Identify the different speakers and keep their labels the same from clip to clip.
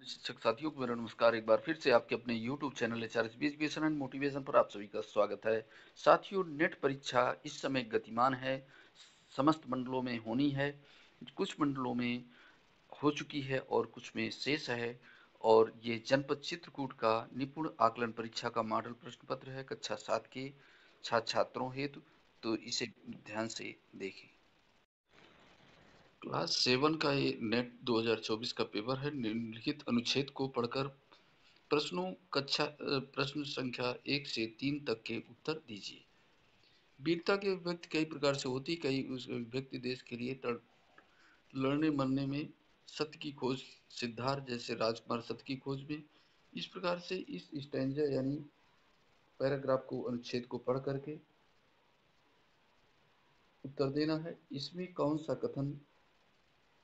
Speaker 1: शिक्षक साथियों को मेरा नमस्कार। एक बार फिर से आपके अपने YouTube channel HRSB education and motivation पर आप सभी का स्वागत है। साथियों, नेट परीक्षा इस समय गतिमान है, समस्त मंडलों में होनी है। कुछ मंडलों में हो चुकी है और कुछ में शेष है। और ये जनपद चित्रकूट का निपुण आकलन परीक्षा का मॉडल प्रश्न पत्र है कक्षा 7 के छात्र छात्रों हेतु। तो इसे ध्यान से देखें। क्लास 7 का ये नेट 2024 का पेपर है। निम्नलिखित अनुच्छेद को पढ़कर प्रश्न संख्या 1 से 3 तक के उत्तर दीजिए। वीरता की अभिव्यक्ति कई प्रकार से होती, कई उस व्यक्ति देश के लिए लड़ने मरने में, सत्य की खोज, सिद्धार्थ जैसे राजकुमार सत्य की खोज में। इस प्रकार से इस स्टैंजा यानी पैराग्राफ को, अनुच्छेद को पढ़ करके उत्तर देना है। इसमें कौन सा कथन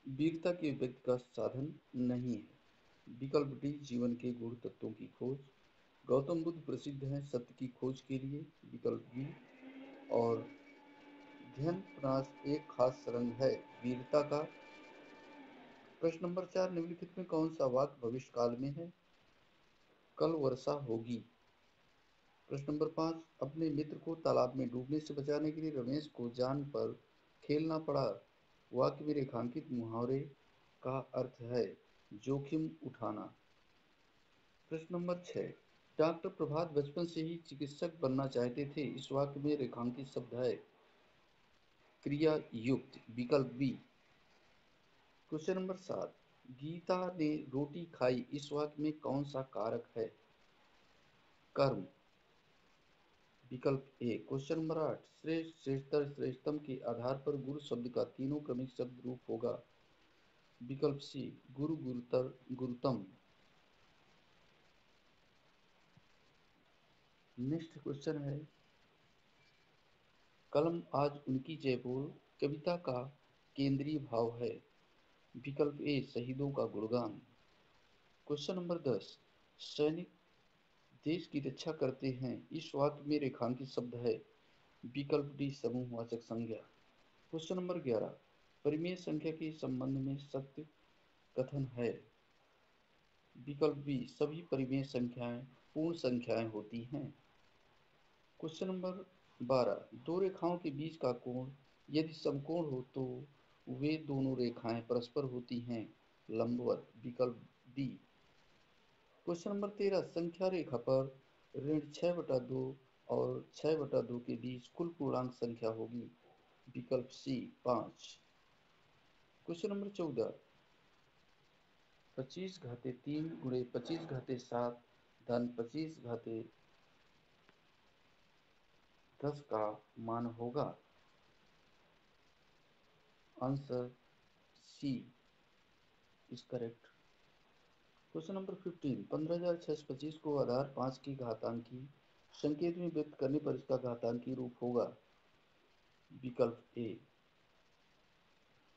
Speaker 1: वीरता की अभिव्यक्ति का साधन नहीं है? विकल्प डी, जीवन के गुण तत्वों की खोज। गौतम बुद्ध प्रसिद्ध हैं सत्य की खोज के लिए। विकल्प बी। और ध्यनपनास एक खास रंग है वीरता का। प्रश्न नंबर 4, निम्नलिखित में कौन सा वाक्य भविष्य काल में है? कल वर्षा होगी। प्रश्न नंबर 5, अपने मित्र को तालाब में डूबने से बचाने के लिए रमेश को जान पर खेलना पड़ा। वाक्य में रेखांकित मुहावरे का अर्थ है जोखिम उठाना। प्रश्न नंबर 6, डॉक्टर प्रभात बचपन से ही चिकित्सक बनना चाहते थे। इस वाक्य में रेखांकित शब्द है क्रिया युक्त। विकल्प बी। क्वेश्चन नंबर 7, गीता ने रोटी खाई। इस वाक्य में कौन सा कारक है? कर्म। विकल्प ए। क्वेश्चन नंबर 8, श्रेष्ठ, श्रेष्ठतर, श्रेष्ठतम के आधार पर गुरु शब्द का तीनों क्रमिक शब्द रूप होगा। विकल्प सी, गुरु, गुरुतर, गुरुतम। नेक्स्ट क्वेश्चन है, कलम आज उनकी जय बोल कविता का केंद्रीय भाव है। विकल्प ए, शहीदों का गुणगान। क्वेश्चन नंबर 10, सैनिक देश की रक्षा करते हैं। इस वाक्य में रेखांकित शब्द है। विकल्प डी, समूहवाचक संज्ञा। क्वेश्चन नंबर 11, परिमेय संख्या के संबंध में सत्य कथन है। विकल्प बी, सभी परिमेय संख्याएं पूर्ण संख्याएं होती हैं। क्वेश्चन नंबर 12, दो रेखाओं के बीच का कोण यदि समकोण हो तो वे दोनों रेखाएं परस्पर होती हैं लंबवत। विकल्प डी। क्वेश्चन नंबर 13, संख्या रेखा पर ऋण 6/2 और 6/2 के बीच कुल पूर्णांक संख्या होगी। विकल्प सी, 5। क्वेश्चन नंबर 14, 25/3 गुणे 25/7 धन 25/10 का मान होगा। Answer C is correct. Question number 15, 15,625 को आधार 5 की घातांकी संकेत में व्यक्त करने पर इसका घातांकी रूप होगा। विकल्प ए,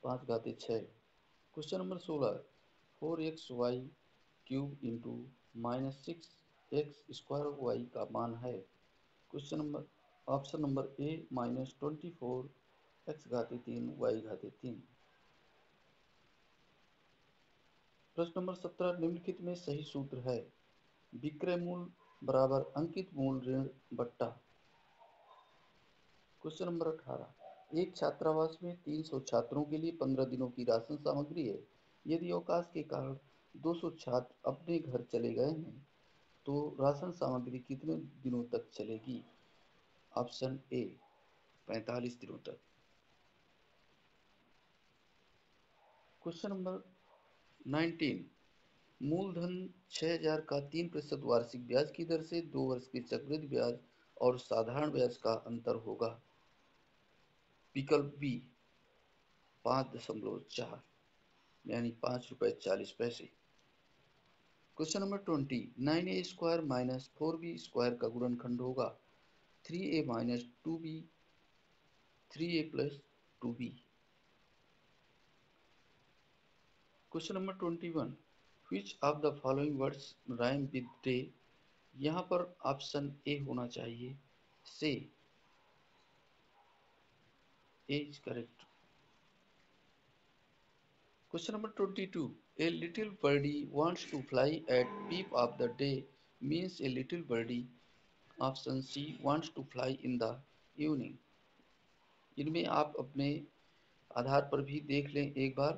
Speaker 1: 5/6। Question number 16, 4xy³ into -6x² का मान है। Question number option number A, -24x3y3। प्रश्न नंबर 17, निम्नलिखित में सही सूत्र है। विक्रय मूल्य बराबर अंकित मूल्य ऋण बट्टा। क्वेश्चन नंबर 18, एक छात्रावास में 300 छात्रों के लिए 15 दिनों की राशन सामग्री है। यदि अवकाश के कारण 200 छात्र अपने घर चले गए हैं तो राशन सामग्री कितने दिनों तक चलेगी? ऑप्शन ए, 45 दिनों तक। क्वेश्चन नंबर 19, मूलधन 6000 का 3% वार्षिक ब्याज की दर से 2 वर्ष के चक्रवृद्धि ब्याज और साधारण ब्याज का अंतर होगा। विकल्प बी, 5.4 यानी 5 रुपए 40 पैसे। Question number 20, 9a² minus 4b² का गुणनखंड होगा 3a minus 2b 3a plus 2b। Question number 21, which of the following words rhyme with day. यहाँ पर ऑप्शन ए होना चाहिए, say. A is correct. Question number 22, A little birdie wants to fly at peep of the day means a little birdie. Option C wants to fly in the evening. इनमें आप अपने आधार पर भी देख लें एक बार,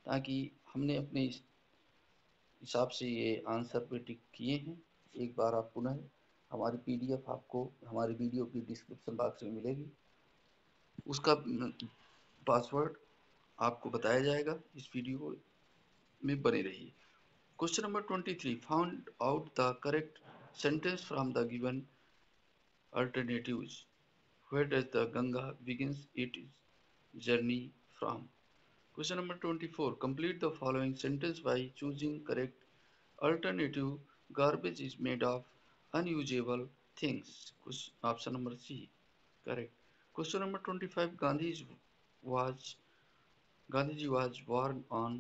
Speaker 1: ताकि हमने अपने हिसाब से ये आंसर पे टिक किए हैं। एक बार आप पुनः हमारी पीडीएफ आपको हमारे वीडियो की डिस्क्रिप्शन बॉक्स में मिलेगी, उसका पासवर्ड आपको बताया जाएगा। इस वीडियो में बने रहिए। Question number 23, found out the correct sentence from the given alternatives. Where does the Ganga begins its journey from? Question number 24. Complete the following sentence by choosing correct alternative. Garbage is made of unusable things. Option number C. Correct. Question number 25. Gandhiji was born on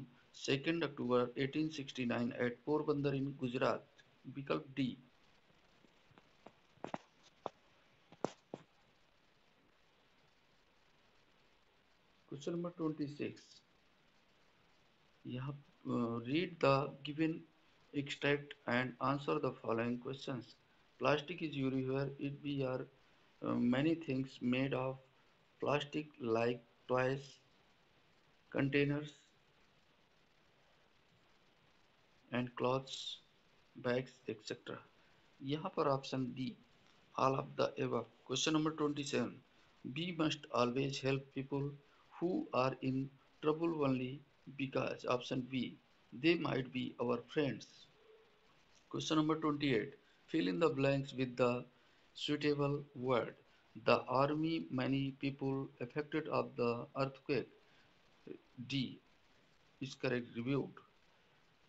Speaker 1: 2nd October 1869 at Porbandar in Gujarat. Vikalp D. Question number 26. यहाँ read the given extract and answer the following questions. Plastic is everywhere. We are many things made of plastic like toys, containers and clothes, bags, etc. यहाँ पर option D all of the above. Question number 27. We must always help people who are in trouble only because option B they might be our friends. Question number 28. Fill in the blanks with the suitable word. The army, many people affected of the earthquake. D is correct. Reviewed.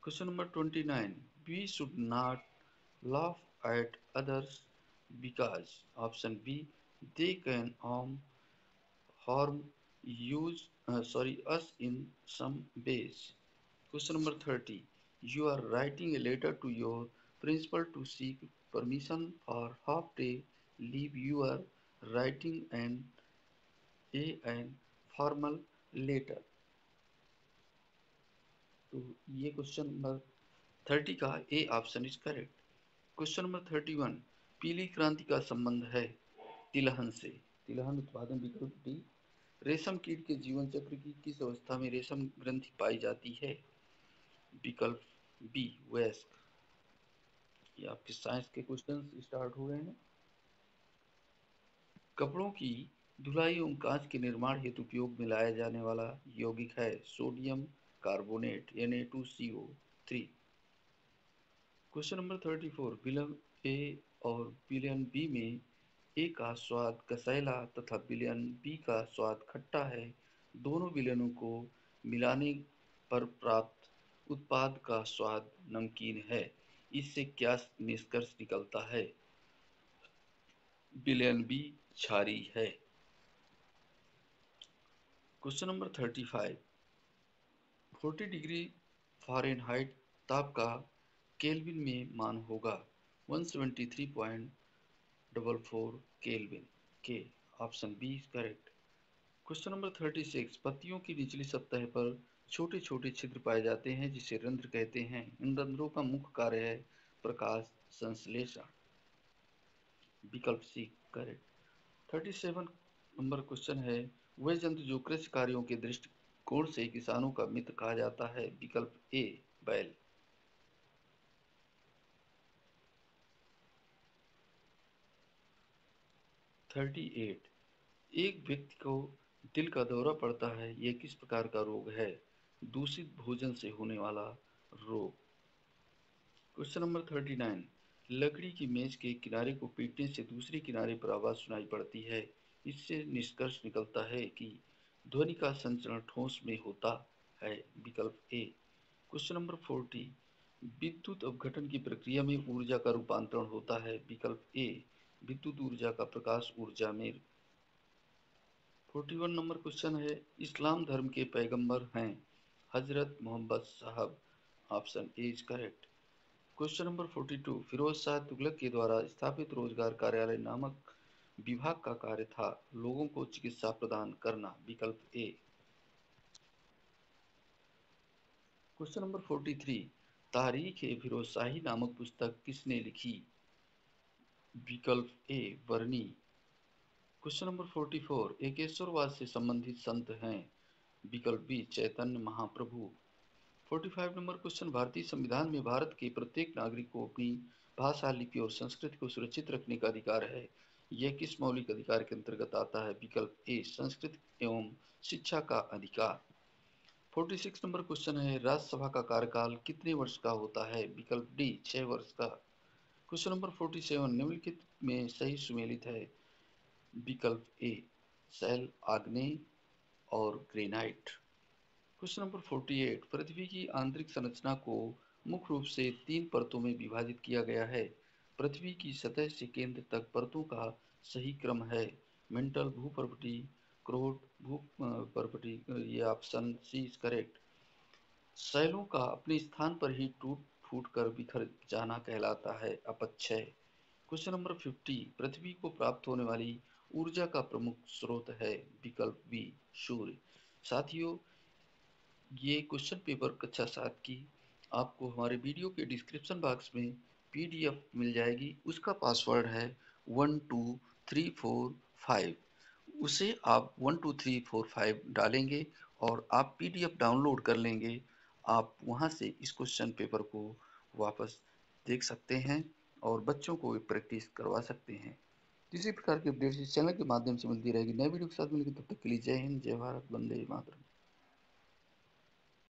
Speaker 1: Question number 29. We should not laugh at others because option B they can harm us in some ways. Question number 30. You are writing a letter to your principal to seek permission for half day leave. You are writing an formal letter. तो ये question number 30 का A option is correct. Question number 31। पीली क्रांति का संबंध है तिलहन से। तिलहन उत्पादन विकल्प डी। रेशम कीट के जीवन चक्र की किस अवस्था में रेशम ग्रंथि पाई जाती है? विकल्प बी वयस्क। ये आपके साइंस के क्वेश्चन स्टार्ट हो गए हैं। कपड़ों की धुलाई एवं कांच के निर्माण हेतु उपयोग में लाया जाने वाला यौगिक है sodium carbonate Na2CO3। Question number 34। विलयन ए और विलयन बी में ए का स्वाद कसैला तथा विलयन बी का स्वाद खट्टा है। दोनों विलयनों को मिलाने पर प्राप्त उत्पाद का स्वाद नमकीन है। इससे क्या निष्कर्ष निकलता है? विलयन बी क्षारीय है। Question number 35। 40 डिग्री फ़ारेनहाइट ताप का केल्विन में मान होगा 173.44 केल्विन के। Option B is correct. Question number 36। पत्तियों की निचली सतह पर छोटे छोटे छिद्र पाए जाते हैं जिसे रंध्र कहते हैं। इन रंध्रों का मुख्य कार्य है प्रकाश संश्लेषण। विकल्प सी करेक्ट। 37 नंबर क्वेश्चन है वह जंतु जो कृषि कार्यों के दृष्टिकोण से किसानों का मित्र कहा जाता है। विकल्प ए बैल। 38। एक व्यक्ति को दिल का दौरा पड़ता है, यह किस प्रकार का रोग है? दूषित भोजन से होने वाला रोग। Question number 39। लकड़ी की मेज के किनारे को पीटने से दूसरे किनारे पर आवाज सुनाई पड़ती है। इससे निष्कर्ष निकलता है कि ध्वनि का संचरण ठोस में होता है। विकल्प ए। Question number 40। विद्युत अपघटन की प्रक्रिया में ऊर्जा का रूपांतरण होता है। विकल्प ए। विद्युत ऊर्जा का प्रकाश ऊर्जा में। 41 नंबर क्वेश्चन है इस्लाम धर्म के पैगंबर हैं Hazrat Mohammad Sahab. Option A is correct. Question number 42। Firoz Shah Tughlaq के द्वारा स्थापित रोजगार कार्यालय नामक विभाग का कार्य था लोगों को चिकित्सा प्रदान करना। विकल्प ए। क्वेश्चन नंबर 43, तारीख ए फिरोजशाही नामक पुस्तक किसने लिखी? विकल्प ए वर्णी। क्वेश्चन नंबर 44, एकेश्वरवाद से संबंधित संत हैं? विकल्प B Chaitanya Mahaprabhu. 45 number question, भारतीय संविधान में भारत के प्रत्येक नागरिक को अपनी भाषा, लिपि और संस्कृति को सुरक्षित रखने का अधिकार है। यह किस मौलिक अधिकार के अंतर्गत आता है? विकल्प ए संस्कृति एवं शिक्षा का अधिकार। 46 नंबर क्वेश्चन है, राज्यसभा का कार्यकाल कितने वर्ष का होता है? विकल्प डी 6 वर्ष का। क्वेश्चन नंबर 47, निम्नलिखित में सही सुमेलित है? विकल्प ए शैल, आग्नेय और ग्रेनाइट। क्वेश्चन नंबर 48, पृथ्वी की आंतरिक संरचना को मुख्य रूप से 3 परतों में विभाजित किया गया है। पृथ्वी की सतह से केंद्र तक परतों का सही क्रम है? मेंटल, भूपर्वतीय, क्रोट, भूपर्वतीय। ये ऑप्शन सी इज करेक्ट। शैलों का अपने स्थान पर ही टूट फूट कर बिखर जाना कहलाता है अपक्षय। क्वेश्चन नंबर 50, पृथ्वी को प्राप्त होने वाली ऊर्जा का प्रमुख स्रोत है? विकल्प बी सूर्य। साथियों, ये क्वेश्चन पेपर कक्षा 7 की आपको हमारे वीडियो के डिस्क्रिप्शन बॉक्स में पीडीएफ मिल जाएगी। उसका पासवर्ड है 12345। उसे आप 12345 डालेंगे और आप पीडीएफ डाउनलोड कर लेंगे। आप वहां से इस क्वेश्चन पेपर को वापस देख सकते हैं और बच्चों को प्रैक्टिस करवा सकते हैं। किसी प्रकार की अपडेट्स इस चैनल के माध्यम से मिलती रहेगी। नए वीडियो के साथ मिलेंगे, तब तक के लिए जय हिंद, जय भारत, वंदे मातरम।